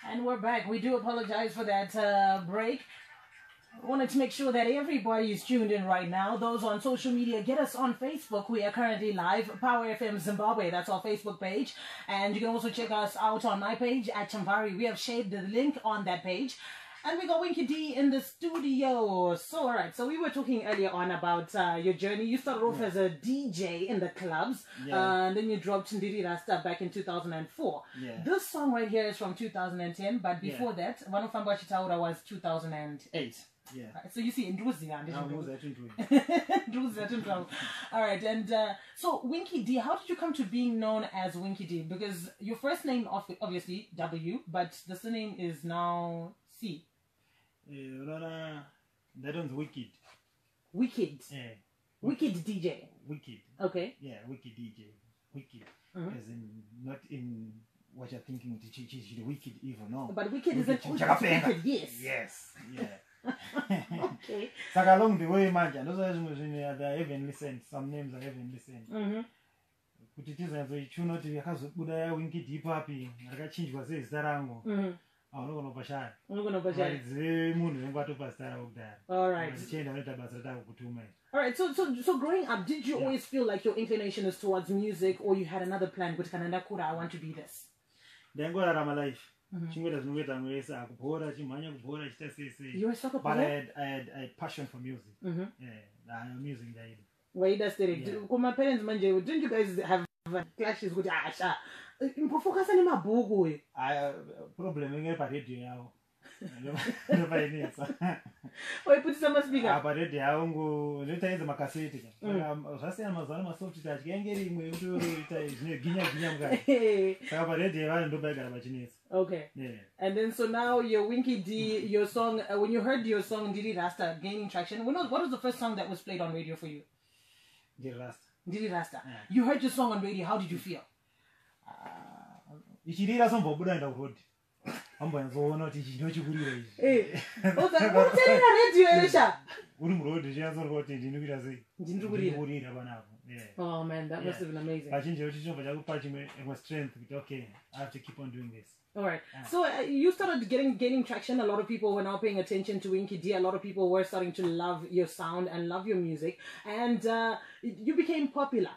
And we're back. We do apologize for that break. I wanted to make sure that everybody is tuned in right now. Those on social media, get us on Facebook. We are currently live. Power FM Zimbabwe, that's our Facebook page. And you can also check us out on my page at Chamvary. We have shared the link on that page. And we got Winky D in the studio. So, all right. So we were talking earlier on about your journey. You started off as a DJ in the clubs. And then you dropped Ndiri Rasta back in 2004. This song right here is from 2010. But before that, One of Chitaura was 2008. Right, so you see, all right, and so Winky D, how did you come to being known as Winky D? Because your first name obviously W, but the surname is now C. That one's Wicked. Wicked. Wicked DJ. Wicked. Okay. Yeah, Wicked DJ. Wicked, as in not in what you're thinking. The wicked evil, no. But wicked is wicked. Yes. Yes. Yeah. Okay. So along the way, imagine those are they heavenly sent. Some names are heavenly sent. But it is as you know, because Winky deep happy. I got change was this Zarango. I'm not going to Bashar. I'm not going to Bashar. It's the moon and what to Pastor out there. All right. All right. So growing up, did you always feel like your inclination is towards music, or you had another plan? With Kananda Kura, I want to be this. Then go out of my life. You were a soccer player? But player? I had passion for music. I'm music guy. Why does it? My parents, didn't you guys have clashes with Asha? Focus on my book. I problem in a radio. Oh, put some speaker. But it go later the Macasiti. Amazon soft that getting me to Guinea. Okay. Yeah. And then so now your Winky D, your song, when you heard your song Ndiri Rasta gaining traction, what was the first song that was played on radio for you? Ndiri Rasta. Ndiri Rasta. Yeah. You heard your song on radio, how did you feel? You did some Bobu and the road. I'm going to not teach you. Hey, what's telling the radio? Oh man, that must have been amazing. It was strength. Okay, I have to keep on doing this. All right. So you started gaining traction. A lot of people were now paying attention to Winky D. A lot of people were starting to love your sound and love your music, and you became popular.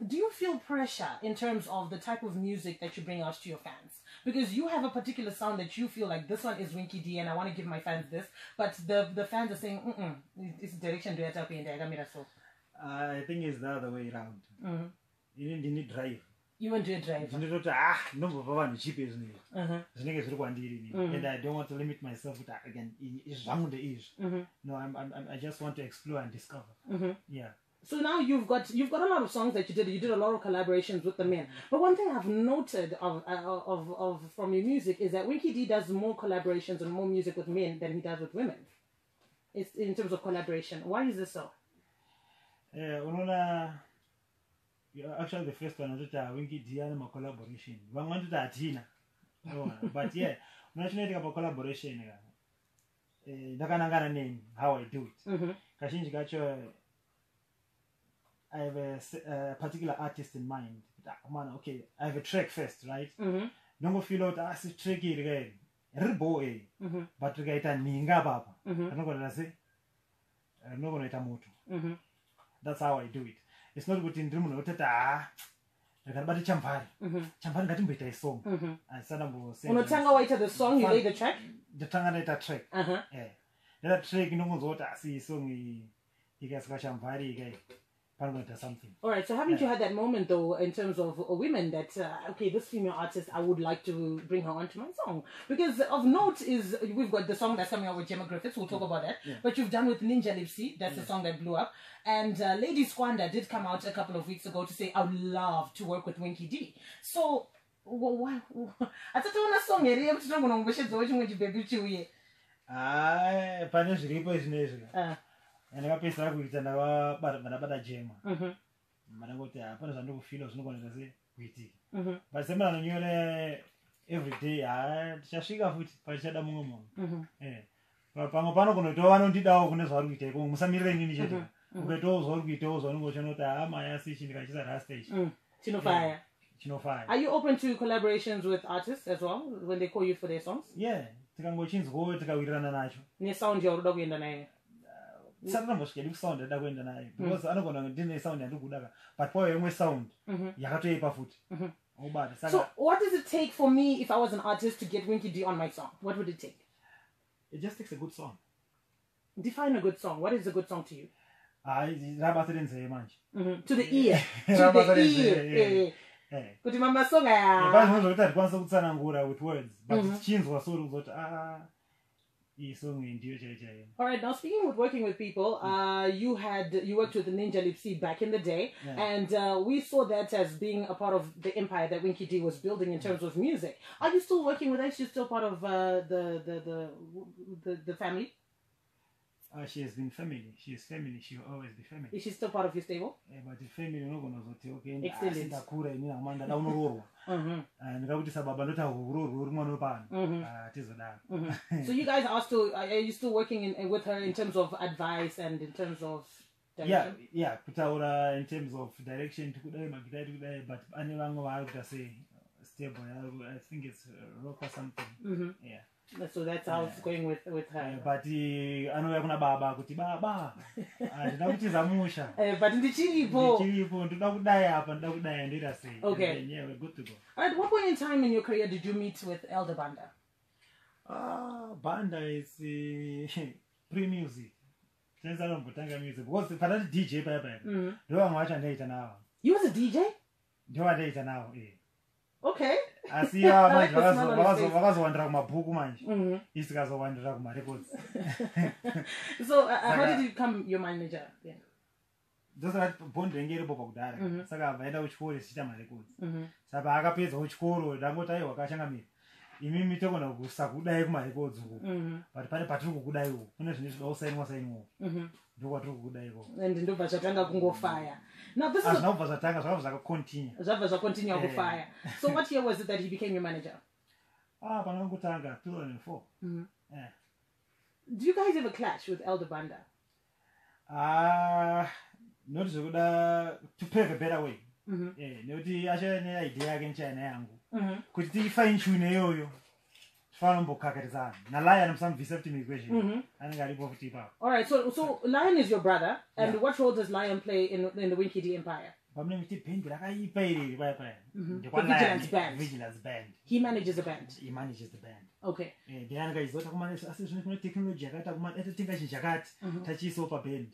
Do you feel pressure in terms of the type of music that you bring out to your fans? Because you have a particular sound that you feel like this one is Winky D and I want to give my fans this, but the fans are saying, this direction do you have to so. I think it's the other way around. You didn't drive. You went to a drive. No, cheap is and I don't want to limit myself with that again. It's wrong the is. No, I just want to explore and discover. Yeah. So now you've got a lot of songs that you did. You did a lot of collaborations with the men. But one thing I've noted of from your music is that Winky D does more collaborations and more music with men than he does with women. It's in terms of collaboration. Why is this so? Actually, the first one was Winky D and my collaboration. One wanted that Tina. But yeah, when I think about collaboration, name how I do it. I have a particular artist in mind. Okay, I have a track first, right? Don't feel out as a tricky again. But to get a ninga baba. I'm not going to say. I'm not going to moto. That's how I do it. It's not good in dream. But Chamvary. Chamvary got him a song. And Sadam was saying, the song, you lay the track? The Tanganator track. Yeah. That track, no one's what I see, song he gets Chamvary again. Something. All right, so haven't you had that moment though in terms of women that okay, this female artist, I would like to bring her onto my song? Because of note is we've got the song that's coming out with Gemma Griffiths, we'll talk about that. But you've done with Ninja Lipsy, that's the song that blew up, and Lady Squander did come out a couple of weeks ago to say I would love to work with Winky D. So why I thought on a song area but don't know which baby Punish Reaper is and I pay stuff with another but Gemma. Managote, I don't feel as no one does it witty. But some of you every day I Shashiga with Pachada Momo. But Pamopano going to do one on the dog when it's all we take home some million initiative. ukatozwa kuitozwa unongochonoti maya si ndikachisa rasta ichi Chinofire. chinofire. Are you open to collaborations with artists as well when they call you for their songs? Yeah, tikangochinzwawo tikawirirana nacho Nesound yauri kuenda nayo. Sakambosvika kusound yada kuenda nayo because anogona ndine sound yandikudaka but pauya imwe sound yakatoipa futi. So what does it take for me if I was an artist to get Winky D on my song? What would it take? It just takes a good song. Define a good song. What is a good song to you? To the ear. To the ear. Kuti mama song with words, but chinzwa so kuzoti Alright, now speaking with working with people, you worked with the Ninja Lipsy back in the day, and we saw that as being a part of the empire that Winky D was building in terms of music. Are you still working with her? She's still part of the family? She has been family. She is family. She will always be family. Is she still part of your stable? Yeah, but the family no gonna okay. Extended. So you guys are you still working with her in terms of advice and in terms of direction? Yeah. In terms of direction, but I say stable. I think it's rock or something. Yeah. So that's how it's going with her. But anoya baba kuti baba ndida kuti zamusha but ndichiripo ndoda kudai apa ndoda kudai ndira sei. Okay. Yeah, we're good to go. At what point in time in your career did you meet with Elder Banda? Banda is pre-music. Since I don't put music because for that DJ papa ndo amwacha ndaita nawo. You was a DJ? Ndo ndaita nawo Okay. Asiya manje vakazowandira kumabhuku manje isikazowandira kumarecords. So how did you become your manager then? Ndosati bond renge iripo pakudhara saka abva aenda kuchikoro chichita marecords. Saka akapedza kuchikoro ndangoti aiwa kashangamira imimi togona kusakudai kumarecords uko but pane patiri kukudai uko kune zvine zvida usainwa ndokwatiri kukudai uko and ndobva zvatanga kungofire. Now this is zvabva zvakontinua kufire. So what year was it that he became your manager? Panangotanga 2004. Yeah. Do you guys ever clash with Elder Banda? Not zvokuda to pave a better way. Nekuti achane idea yake nchana yangu kuti tifine tune iyoyo tifanombokakerizana naLion musamubvisa kuti muequation anenge aripo futi ipapo. Alright, so Lion is your brother, and what role does Lion play in the Winky D empire? Pamene kuti band rakaipa iriri paya Vigilance band. He manages the band. He manages the band. Okay. Then akaizota kumane asi zvine kune technology yakata kumane tinga chakati tachiisawo paband.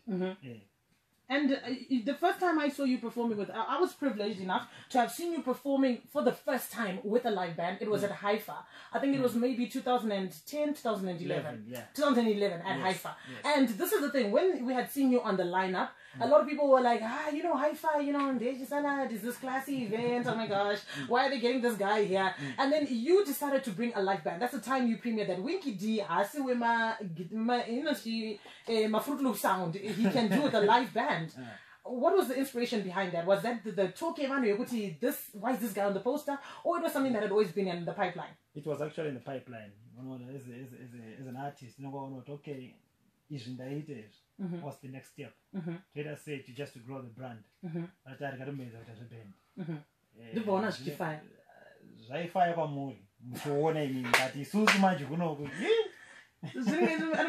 And the first time I saw you performing with, I was privileged enough to have seen you performing for the first time with a live band. It was at Haifa. I think it was maybe 2010, 2011. 2011 at Haifa. And this is the thing, when we had seen you on the lineup, a lot of people were like, Haifa, is this classy event? Oh my gosh, why are they getting this guy here? And then you decided to bring a live band. That's the time you premiered that Winky D, my Fruit Loop sound, he can do with a live band. What was the inspiration behind that? Was that the talk came on, why is this guy on the poster? Or it was something that had always been in the pipeline? It was actually in the pipeline. As an artist, okay, what's the next step? Let us say just to grow the brand. But I got to make that as a band. The bonus define. Zvaifaya kwamuri mukuona imini kati isusu manje kunoku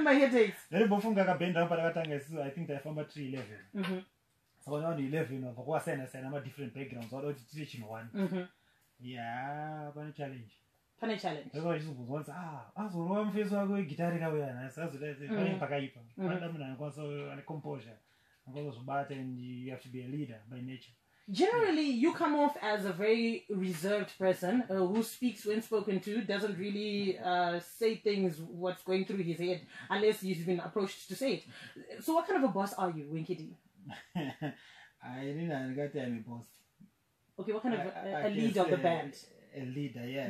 my headaches. ndaribofunga kabhenda apa rakatanga isusu I think taifamba 311 saka nawo 11 wabva kwasiyana-siyana ama-different backgrounds wada kuti tiri chinhu one. Yeah, pane challenge. Ndakava ndichizobvunzwa kuti azorova mufesi wake wegitari kauya nhasi azodai pane pakaipa panoda munhu anokwanisa ane composure anokwanisa kuzobata and you have to be a leader by nature. Generally, you come off as a very reserved person who speaks when spoken to, doesn't really say things what's going through his head unless he's been approached to say it. So what kind of a boss are you, Winky D? I didn't get any boss. Okay, what kind of a leader of the band? A leader, yeah.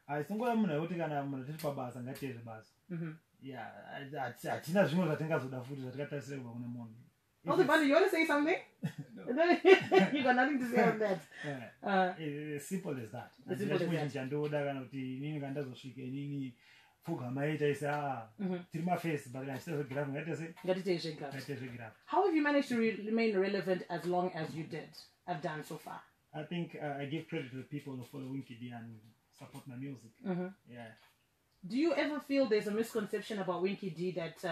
I think I'm going to kana munhu tiri pabasa ngatiedze basa. Yeah, hatina zvimwe zvatingazoda futi zvatingatasirwa kune munhu. Oh, the band, you want to say something? You got nothing to say on that. It's simple as that. It's simple as that. Fuga maita is tiri maface but ngachita graph ngati graph. How have you managed to remain relevant as long as you have done so far? I think I give credit to the people who follow Winky D and support my music. Yeah. Do you ever feel there's a misconception about Winky D that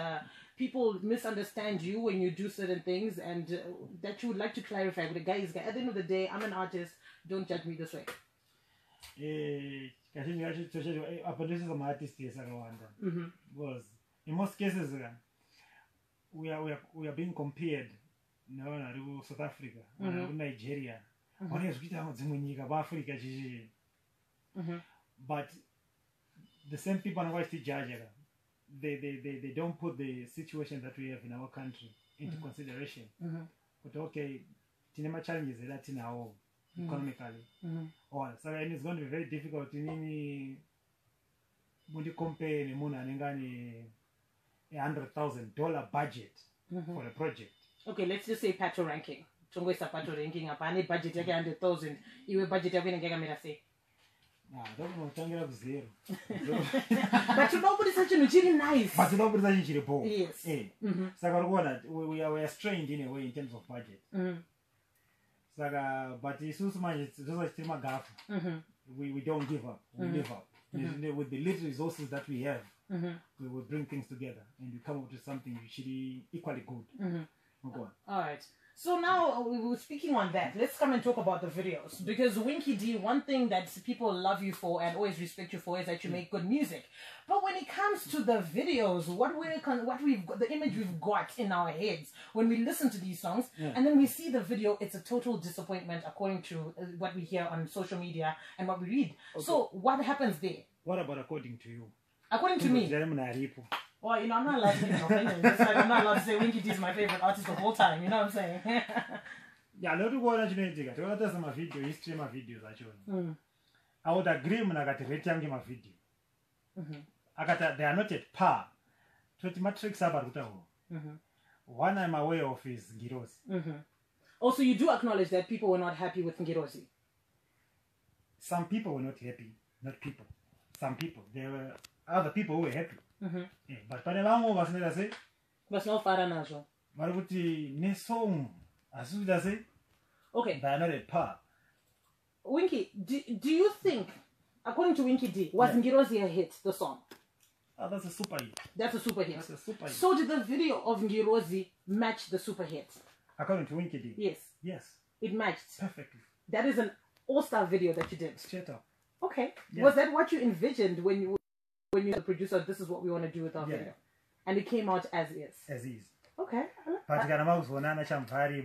people misunderstand you when you do certain things, and that you would like to clarify with the guys? At the end of the day, I'm an artist. Don't judge me this way. This is an artist because in most cases we are being compared to South Africa, Nigeria, but the same people are to judge. They don't put the situation that we have in our country into consideration. But okay, tinema challenges that in our economically. So and it's going to be very difficult when you compare $100,000 budget for a project. Okay, let's just say pato ranking. Chongo is a pato ranking. Apani budget yake 100,000. Iwe budget yake ngega mira say. Don't know, tangira zero. But nobody's such a really nice. But nobody's such a poor. Yes. So we are strained in a way in terms of budget. But it's also we don't give up. We live up. With the little resources that we have, we will bring things together and we come up with something usually equally good. All right. So now we were speaking on that. Let's come and talk about the videos, because Winky D, one thing that people love you for and always respect you for is that you make good music. But when it comes to the videos, the image we've got in our heads when we listen to these songs, and then we see the video, it's a total disappointment according to what we hear on social media and what we read. Okay. So what happens there? What about according to you? According to me. Well, I'm not allowed to make an opinion. Just like I'm not allowed to say Winky D is my favorite artist the whole time. You know what I'm saying? Yeah, I don't want to do my video, history my videos actually. I would agree when I got to rate my video. They are not at par. 20 matrix about one I'm aware of is Ngirozi. Also, you do acknowledge that people were not happy with Ngirozi. Some people were not happy, not people. Some people. There were other people who were happy. But Panelango was never say. Was no far nazo. But would the ne song as soon as say? Okay. They are not at par. Winky, do you think, according to Winky D, was Ngirozi a hit, the song? That's a super hit. That's a super hit. That's a super hit. So did the video of Ngirozi match the super hit? According to Winky D? Yes. Yes. It matched. Perfectly. That is an all-star video that you did. Straight up. Okay. Yeah. Was that what you envisioned when you were the producer? This is what we want to do with our video, and it came out as is. As is. Okay. But Chamvary,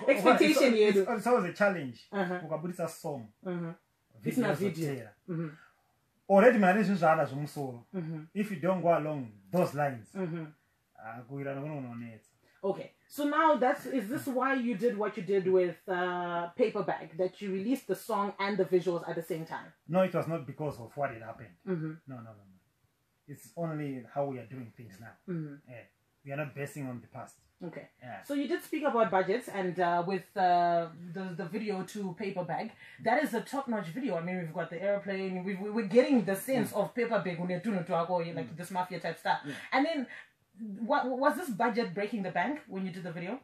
expectation. It's always a challenge. It's a song. It's not video. Already managed to if you don't go along those lines, okay. So now is this why you did what you did with Paper Bag, that you released the song and the visuals at the same time? No, it was not because of what had happened. No. It's only how we are doing things now. We are not basing on the past. Okay. So you did speak about budgets, and with the video to Paper Bag, that is a top-notch video. I mean, we've got the airplane, we're getting the sense of Paper Bag when you're doing like this mafia type stuff. And then, what was this budget breaking the bank when you did the video?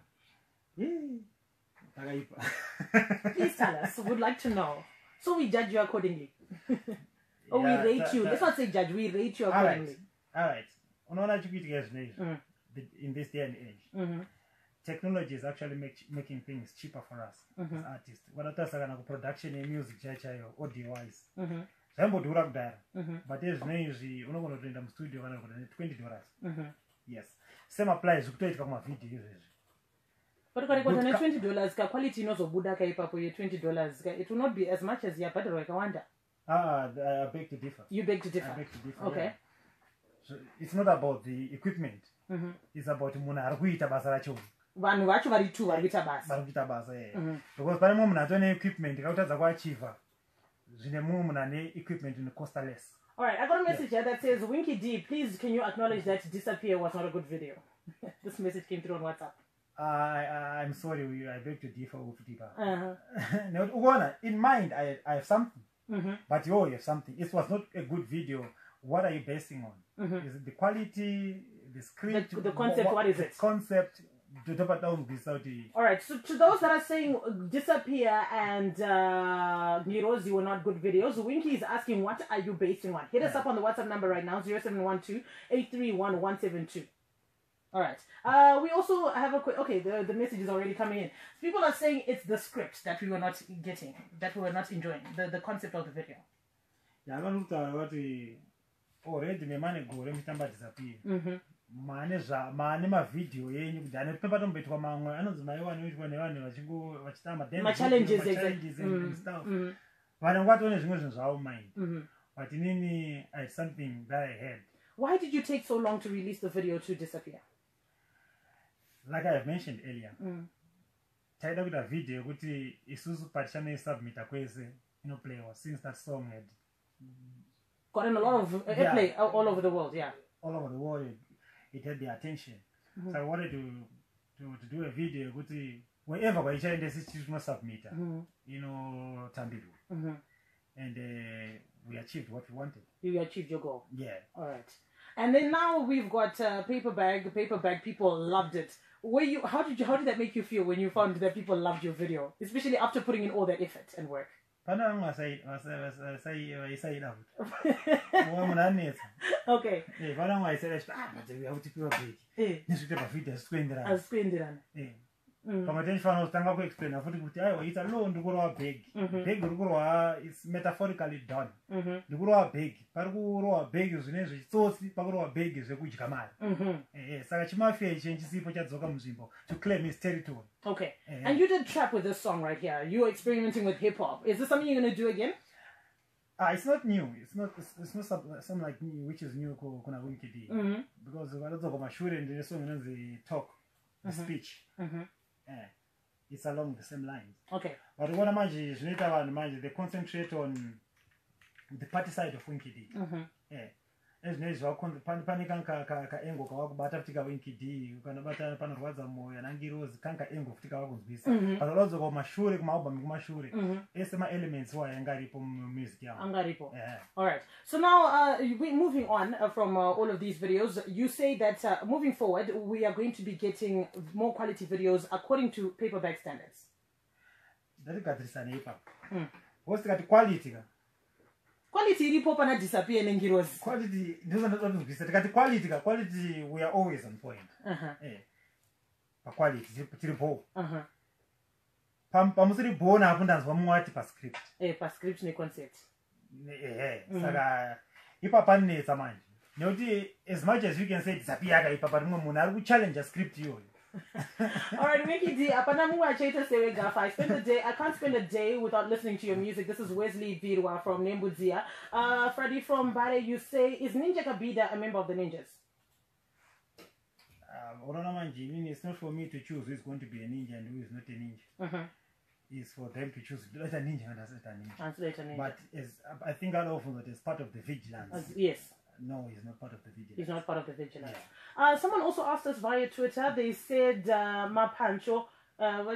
Please tell us. We'd like to know. So we judge you accordingly. Or we rate you. Let's not say judge. We rate you accordingly. All right. In this day and age, technology is actually making things cheaper for us as artists. What I tell production in music, audio-wise. But there's no usually you're not going to do in the studio $20. Yes. Same applies to my videos. But $20, quality knows of Buddha $20. It will not be as much as your better like I wonder. I beg to differ. You beg to differ. I beg to differ. Okay. Yeah. So it's not about the equipment. It's about munarguita basaracho. Vanhu vacho vari tu vari kuita basa. Because pane mumwe munhu atone equipment kautadza kuachiva zvine mumwe munhu ane equipment inocosta less. All right, I got a message here that says, Winky D, please can you acknowledge that Disappear was not a good video? This message came through on WhatsApp. I'm sorry, I beg to differ with Deepa. In mind, I have something. But you have something. It was not a good video what are you basing on? Is it the quality, the script, the concept? What is it? Concept. All right. So to those that are saying Disappear and Nirozi were not good videos, Winky is asking, what are you basing on? Hit us up on the WhatsApp number right now, 0712-831-172. All right. We also have a quick. Okay, the message is already coming in. People are saying it's the script that we were not getting, that we were not enjoying, the concept of the video. Yeah, I'm going to talk about already my money go let me Disappear. Mane ma video yenyu kudane pepa tombetwa mamwe anonzi mai wani vachingo vachitamba challenges and stuff. Vana kwatone zvimwe zvinhu zvavo mind. But inini I had something that I had. Why did you take so long to release the video to Disappear? Like I have mentioned earlier, taida kuita video kuti isusu pachane submita kwese inoplaywa since that song had gotten a lot of airplay all over the world. Yeah, all over the world. It had the attention. So I wanted to do a video wherever I change the situation submit, Tambilu. And we achieved what we wanted. You achieved your goal. Yeah. All right. And then now we've got paper bag. People loved it. How did that make you feel when you found that people loved your video, especially after putting in all that effort and work? Okay. It's metaphorically done. Big to claim his territory. Okay. And you did trap with this song right here. You're experimenting with hip hop. Is this something you're gonna do again? It's not new. It's not something like new, which is new kuna Winky D. Because a lot of my shooting the song the talk, the speech. It's along the same lines. Okay. But what I imagine is later they concentrate on the party side of Winky D. As well, panika engo kawakubata kutika Winky D, ukanabata panorwadza moyo nangirozi kanka engo kutika wakuzvisa. Patolodzo kumashure kumaubami kumashure. Ese ma elements wa angaripo music yao. Angaripo. Yeah. All right. So now moving on from all of these videos, you say that moving forward we are going to be getting more quality videos according to paperback standards. Ndatigadzirisane ipapo. What's the quality? Quality iripo pana Disappear nengirozi. Quality quality we are always on point. Quality tiripo. Pamusiri bona apo ndanzwa mumwe pa script. Pa script ne concept. Saka ipapa netsa manje. Noti as much as you can say Disappear akaipa rimwe munhu ari kuchallenge a script iyoyo. All right, Winky D, I can't spend a day without listening to your music. This is Wesley Virwa from Nembudzia. Freddy from Bale, you say, is Ninja Kabida a member of the Ninjas? It's not for me to choose who is going to be a ninja and who is not a ninja. It's for them to choose let a ninja and a ninja. But I think that often that is part of the vigilance. Yes. No, he's not part of the vigilance. He's not part of the vigilance. Yeah. Someone also asked us via Twitter. They said, Mapancho.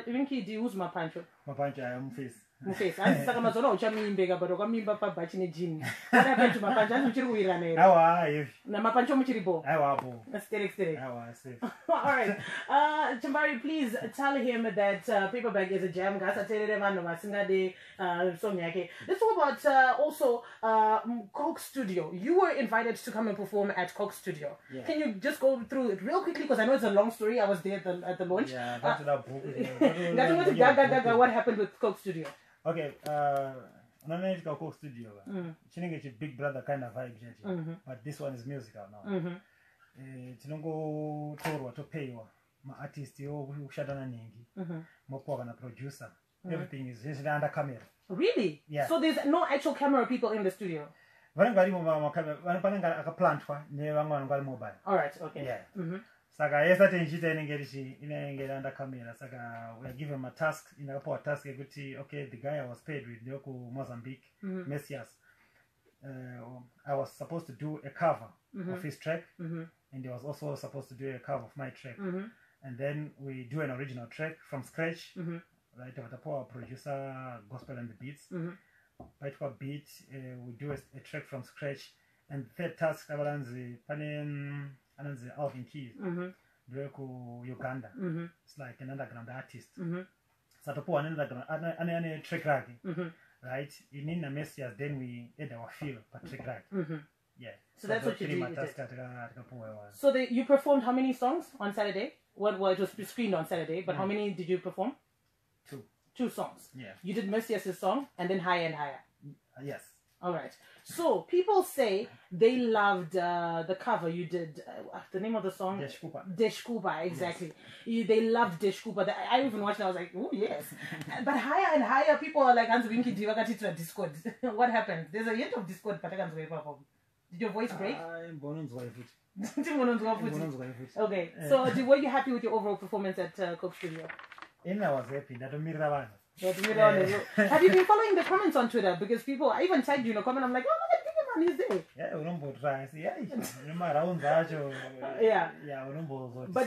Winky D, who's Mapancho? Mapancho, I am face. Mufesi andisaka mazona uchamimbeka but wakamimba pabhachi nejini. What happened to Mapancho? Muchiri kuwira nero. Awa, na Mapancho muchiripo. Awa po. Sterek. Awa, safe. All right. Chamvary, please tell him that Paperback is a jam. Gasa terere vanhu vasingade song yake. Let's talk about also Coke Studio. You were invited to come and perform at Coke Studio. Yeah. Can you just go through it real quickly because I know it's a long story. I was there at the launch. Yeah, that's that book. What happened with Coke Studio? Okay, unaona Coke Studio. Chinenge chi big brother kind of vibe jeje. But this one is musical now. Tinongo torwa to paywa ma artist yo kushadana ningi. Mopo kana producer. Everything is just under camera. Really? Yeah. So there's no actual camera people in the studio. Vanengari mo camera, vanengari aka plant wa ne vangwana ngari mobile. All right, okay. Yeah. Saka yesa tenjita inengeri under camera. Saka we are given a task, a task okay, the guy I was paid with Yoko Mozambique, Messias. I was supposed to do a cover of his track, and he was also supposed to do a cover of my track. And then we do an original track from scratch. Right, our producer, gospel and the beats. Right, for beat, we do a track from scratch, And the third task abalanzi pane ananzi Alvin Keys. Ku Uganda. It's like an underground artist. Satopo an underground trick rag. Right? In a message, then we had our feel for trick rag. Yeah. So that's what you did. So you performed how many songs on Saturday? Well, it was screened on Saturday, but how many did you perform? 2. 2 songs. Yeah. You did Messias' song and then Higher and Higher. Yes. All right. So people say they loved the cover you did. The name of the song? Deshkuba, exactly. Yes. They loved Deshkuba. I even watched it. I was like, oh yes. But Higher and Higher, people are like, Winky, Discord. What happened? There's a hint of Discord, but I can't wait for. Did your voice break? Okay. So were you happy with your overall performance at Coke Studio? I was happy. Have you been following the comments on Twitter? Because people, I even tagged you in a comment. I'm like, oh, look at Bigman, he's there. Yeah. But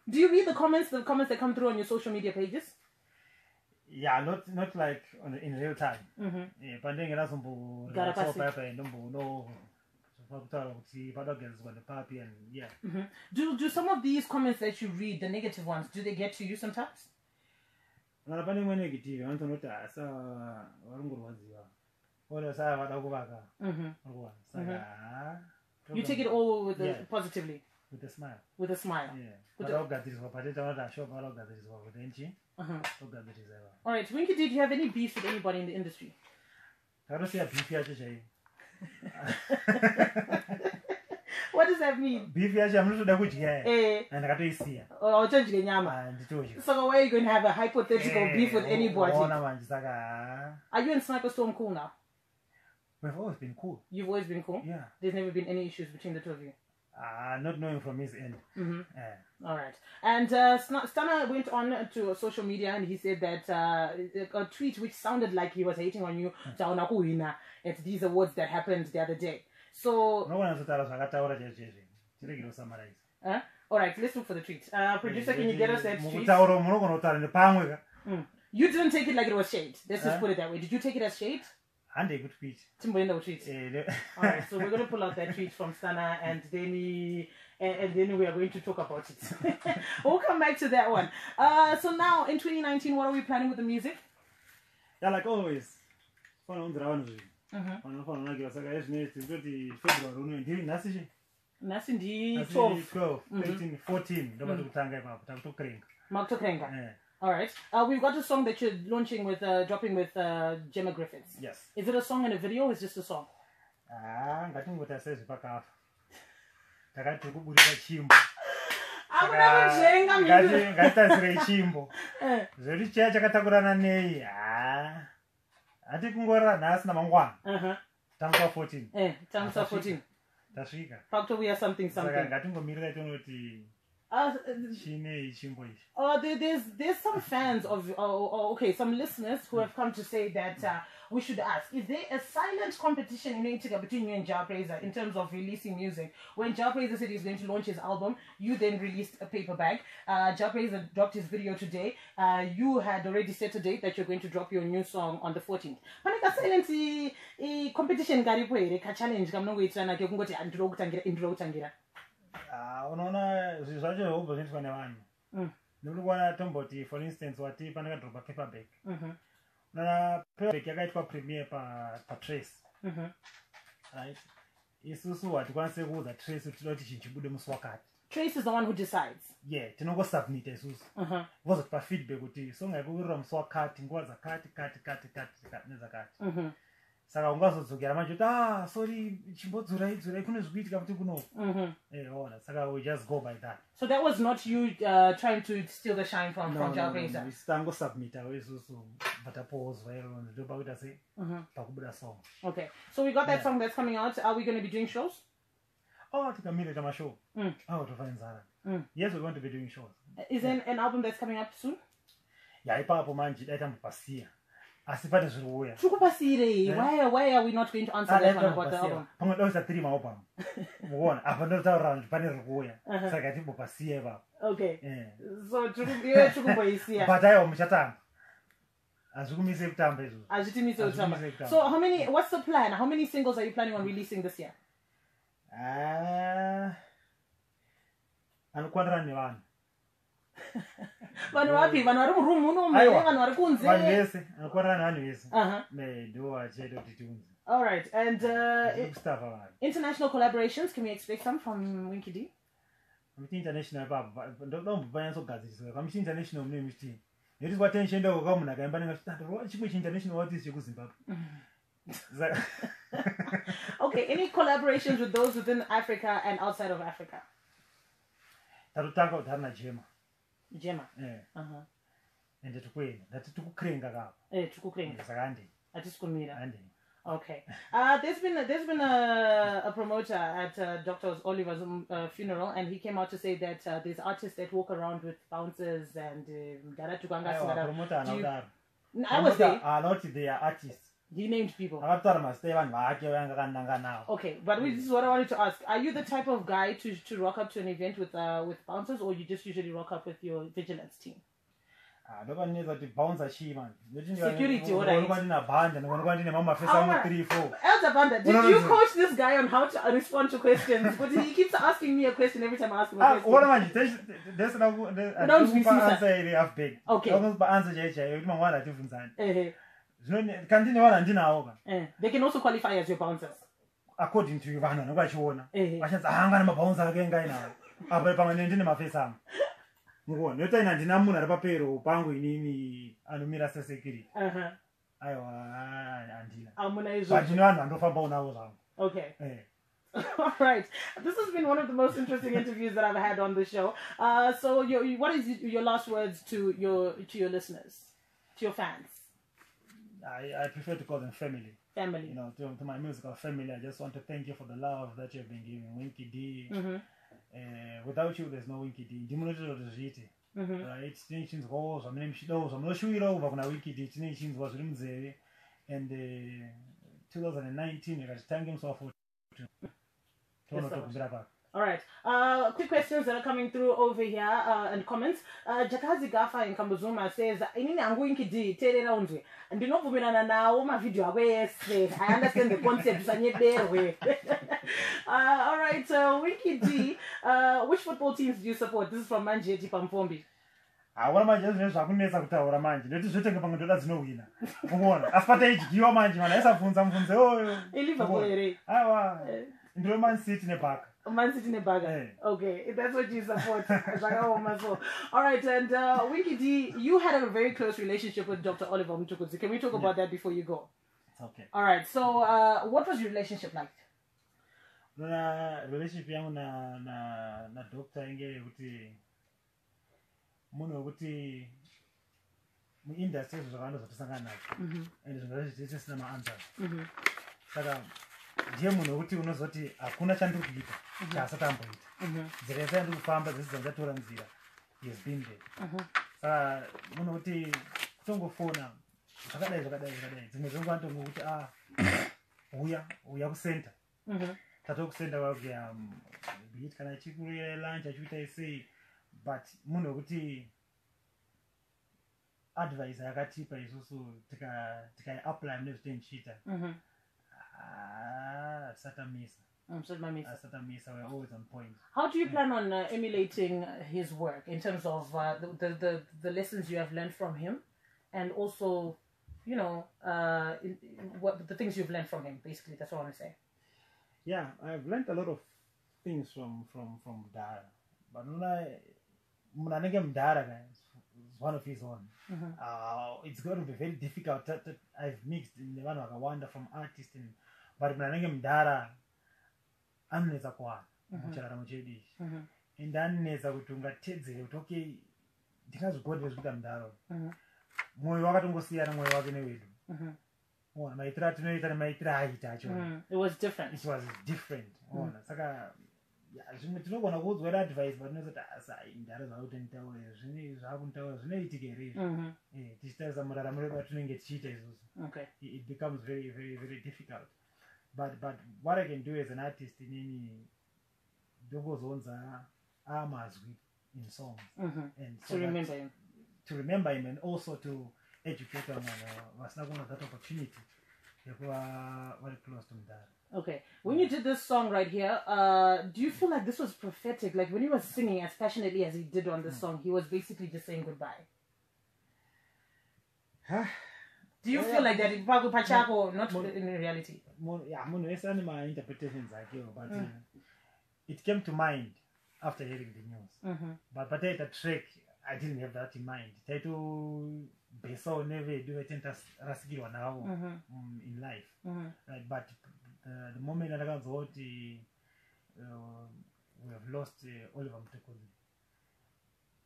do you read the comments that come through on your social media pages? Yeah, not like in real time. Yeah, but then yeah. Do some of these comments that you read, the negative ones, do they get to you sometimes? You take it all with positively. With a smile. With a smile. Yeah. All right, Winky, did you have any beef with anybody in the industry? I don't see a beef here. What does that mean? Beef here, I'm not sure and I got to see. Oh, so where are you going to have a hypothetical beef with anybody? Are you and Sniper Storm cool now? We've always been cool. You've always been cool? Yeah. There's never been any issues between the two of you? Not knowing from his end. All right. And Stunner went on to social media and he said that a tweet which sounded like he was hating on you at these awards that happened the other day. So... No one has told us. All right, let's look for the tweet. Producer, can you get us that tweet? You didn't take it like it was shade. Let's just put it that way. Did you take it as shade? And a good tweet. Alright, so we're going to pull out that tweet from Stana and then we are going to talk about it. We'll come back to that one. So now in 2019, what are we planning with the music? Yeah, like always. February 12, 13, 14. Alright. We've got a song that you're launching with, dropping with Gemma Griffiths. Yes. Is it a song and a video or is it just a song? Tango 14. Tango 14. Factor we are something. There's some fans of some listeners who have come to say that we should ask, is there a silent competition in Intiga between you and Jah Praiser in terms of releasing music? When Jah Praiser said he's going to launch his album, you then released a paper bag. Jah Praiser dropped his video today. You had already set a date that you're going to drop your new song on the 14th. Panika silent competition challenge for instance, what if I drop a paper bag? Paper premiere per trace. Right? It's also what one say who the trace Trace is the one who decides. Yeah, to know what submit was it for feedback with you? So I go from so cutting was a cut. Saka ungazodzokera macho sorry chimbodzura kuno zvikuitika kuti kuno saka we just go by that. So that was not you trying to steal the shine from Jah Praiser. Tango submita isusu vatapozwa ndopa kuita sei pakubuda song. Okay, so we got that song that's coming out. Are we going to be doing shows? Tikamira tama show. Tofanzana. Yes, we're going to be doing shows. Is there an album that's coming up soon? Yeah, ipapo manje daitambopasiya. Why are we not going to answer that one about the album? Okay. So but so what's the plan? How many singles are you planning on releasing this year? Anokwanira nevanhu. Vanhu vapi? Vanhu vari muroom muno mene, vanhu vari kunze. Vanhu vese, anokwanira nevanhu vese. Ndo achaita kuti tiunze. All right, and international collaborations, can we expect some from Winky D? International papa, don't buy so guys. I'm international name. It is what tension go come like I'm banning a international what is you Zimbabwe. Okay, any collaborations with those within Africa and outside of Africa? That'll talk about Hana Gemma. Gemma. Yeah. And the Queen, that's to cring up. To cooking. Andy. I just couldn't mean Andy. Okay. There's been a promoter at Dr. Oliver's funeral, and he came out to say that there's artists that walk around with bouncers and I was there. Not they are artists. He named people. Okay, but this is what I wanted to ask. Are you the type of guy to rock up to an event with bouncers, or you just usually rock up with your vigilance team? Security, all right. Elder Banda, did No. you coach this guy on how to respond to questions? But he keeps asking me a question every time I ask him a question. They can also qualify as your bouncers. According to you, Nota ndinamuna ari papero pangu inini anomira sesekiri. Aiwa andina. Amuna izvo. But vanhu vandofamba unawo zvangu. Okay. All right. This has been one of the most interesting interviews that I've had on the show. So what is your last words to your listeners, to your fans? I prefer to call them family. Family. You know, to my musical family, I just want to thank you for the love that you've been giving Winky D. Without you, there's no Winky D. Right? Nations goals, I'm not sure you over when Winky D. Nations was Rimze. And 2019, I got to thank him so for. All right. Quick questions that are coming through over here and comments. Jakazi Gafa in Kambuzuma says, "Inini angu Winky D tele roundwe. And do not vumirana na oma video away. I understand the concept. All right. Winky D, which football teams do you support? This is from Manjeti Pampombi. What am I just kunesa kutaura manje leti zvotenga pamwe ndoda dzinowina unoona asi pataijigiwa manje mana aisabvunza mubvunze oyo Liverpool ere aiwa ndiro Man City nebhaka. Man City nebhaka. Okay, that's what you support. All right, and Winky D, you had a very close relationship with Dr. Oliver Mtukudzi. Can we talk about that before you go? It's okay. All right, so what was your relationship like? Relationship yangu na doctor inge kuti munhu wekuti muindustry zvakawanda zvatisangana nazvo and zvingasina maanswers. Saka ndiye munhu wekuti unozoti hakuna chandiri kuita chaasati amboita. Nzira yese yandiri kufamba dzese dzandatora nzira he has been there. Saka munhu wekuti kutongofona zvakadai dzimwe dzenguva ndongokuti uya kucenter tatokusenda kwakuya bit kana chikurira lunch achiita sei. But munhu wekuti advice yakatipa isusu tikai-apply mune zvitendichiita satamisa. We're always on point. How do you plan on emulating his work in terms of the lessons you have learned from him, and also, you know, what the things you've learned from him? Basically, that's what I want to say. Yeah, I've learned a lot of things from Dara, but Munanege Mdara is one of his own. It's going to be very difficult. I've mixed in the one of a wonder from artists, but Munanege Mdara, I'm neza kwa muchara muchedi. And then neza kutunga tedze utoke ndingazogode zvikuita mudaro. Moyo wakatongosiyana moyo wake newedu. Maitira tinoita nemaitira aita acho. It was different. It was different. Saka zvimwe tinogona kuudzwa advice but unozoti asai ndaro zvakuti nditaure zvine zvakuntaura zvinoitika here tichitarisa muraramo redu atinenge tichiita isusu. It becomes very very very difficult. But what I can do as an artist inini ndongozonza amazwi in songs and so to remember him and also to educate them vasina kuona that opportunity yekuva very close to Mdara. Okay. When you did this song right here, do you feel like this was prophetic? Like when he was singing as passionately as he did on this song, he was basically just saying goodbye. Do you feel like that in Pago Pachako, not in reality? Yeah, my interpretations like you, but it came to mind after hearing the news. But the track, I didn't have that in mind. Beso never do it in life, right? But the moment that I got we have lost Oliver Mtekoli.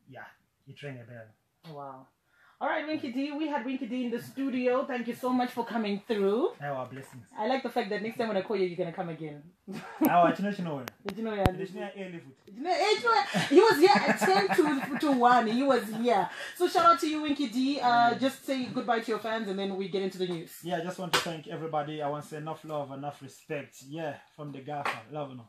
Yeah, it rang a bell. Wow. All right, Winky D. We had Winky D in the studio. Thank you so much for coming through. Our blessings. I like the fact that next time when I call you, you're going to come again. Did you know? Did you know? He was here at 10 to 1. He was here. So shout out to you, Winky D. Just say goodbye to your fans and then we get into the news. Yeah, I just want to thank everybody. I want to say enough love, enough respect. Yeah, from the Gaffer. Love you.